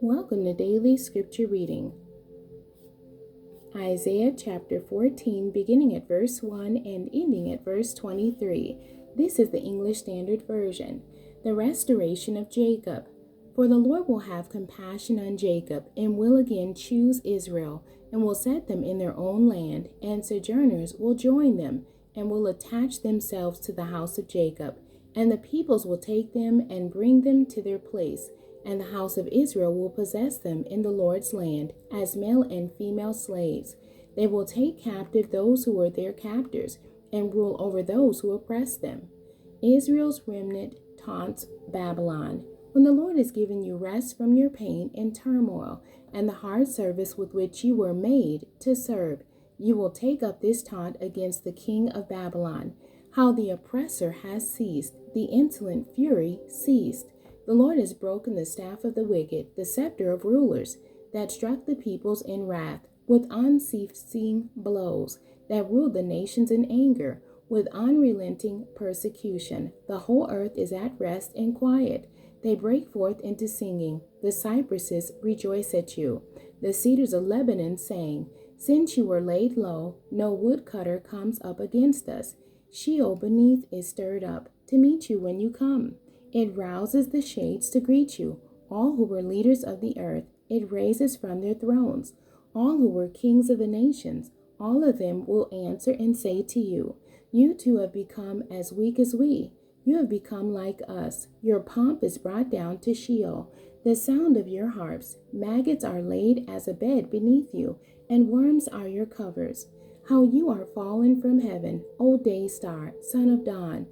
Welcome to Daily Scripture Reading. Isaiah chapter 14, beginning at verse 1 and ending at verse 23. This is the English Standard Version. The restoration of Jacob. For the Lord will have compassion on Jacob, and will again choose Israel, and will set them in their own land, and sojourners will join them, and will attach themselves to the house of Jacob. And the peoples will take them and bring them to their place, and the house of Israel will possess them in the Lord's land as male and female slaves. They will take captive those who were their captors, and rule over those who oppress them. Israel's remnant taunts Babylon. When the Lord has given you rest from your pain and turmoil, and the hard service with which you were made to serve, you will take up this taunt against the king of Babylon. How the oppressor has ceased, the insolent fury ceased. The Lord has broken the staff of the wicked, the scepter of rulers, that struck the peoples in wrath, with unceasing blows, that ruled the nations in anger, with unrelenting persecution. The whole earth is at rest and quiet. They break forth into singing. The cypresses rejoice at you, the cedars of Lebanon saying, since you were laid low, no woodcutter comes up against us. Sheol beneath is stirred up to meet you when you come. It rouses the shades to greet you, all who were leaders of the earth. It raises from their thrones all who were kings of the nations. All of them will answer and say to you, you too have become as weak as we. You have become like us. Your pomp is brought down to Sheol. The sound of your harps, maggots are laid as a bed beneath you, and worms are your covers. How you are fallen from heaven, O day star, son of dawn!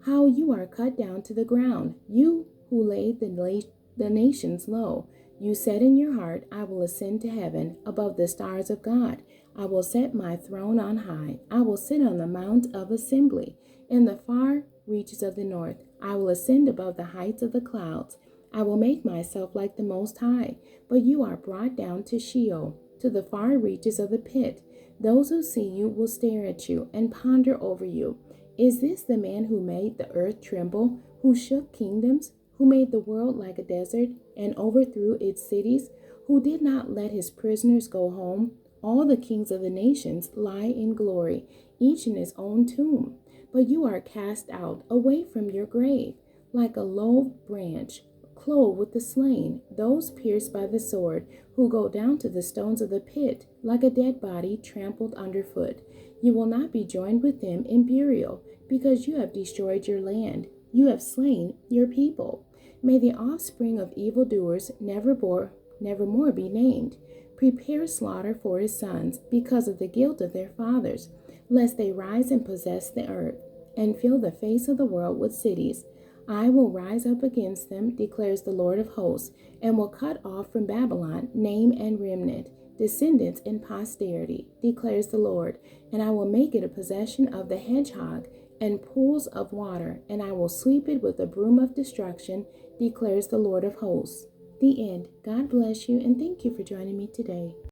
How you are cut down to the ground, you who laid the nations low. You said in your heart, I will ascend to heaven, above the stars of God. I will set my throne on high. I will sit on the mount of assembly, in the far reaches of the north. I will ascend above the heights of the clouds. I will make myself like the Most High. But you are brought down to Sheol, to the far reaches of the pit. Those who see you will stare at you and ponder over you. Is this the man who made the earth tremble, who shook kingdoms, who made the world like a desert and overthrew its cities, who did not let his prisoners go home? All the kings of the nations lie in glory, each in his own tomb. But you are cast out away from your grave, like a low branch, clothed with the slain, those pierced by the sword, who go down to the stones of the pit, like a dead body trampled underfoot. You will not be joined with them in burial, because you have destroyed your land. You have slain your people. May the offspring of evildoers nevermore be named. Prepare slaughter for his sons, because of the guilt of their fathers, lest they rise and possess the earth, and fill the face of the world with cities. I will rise up against them, declares the Lord of hosts, and will cut off from Babylon name and remnant, descendants and posterity, declares the Lord. And I will make it a possession of the hedgehog and pools of water, and I will sweep it with a broom of destruction, declares the Lord of hosts. The end. God bless you, and thank you for joining me today.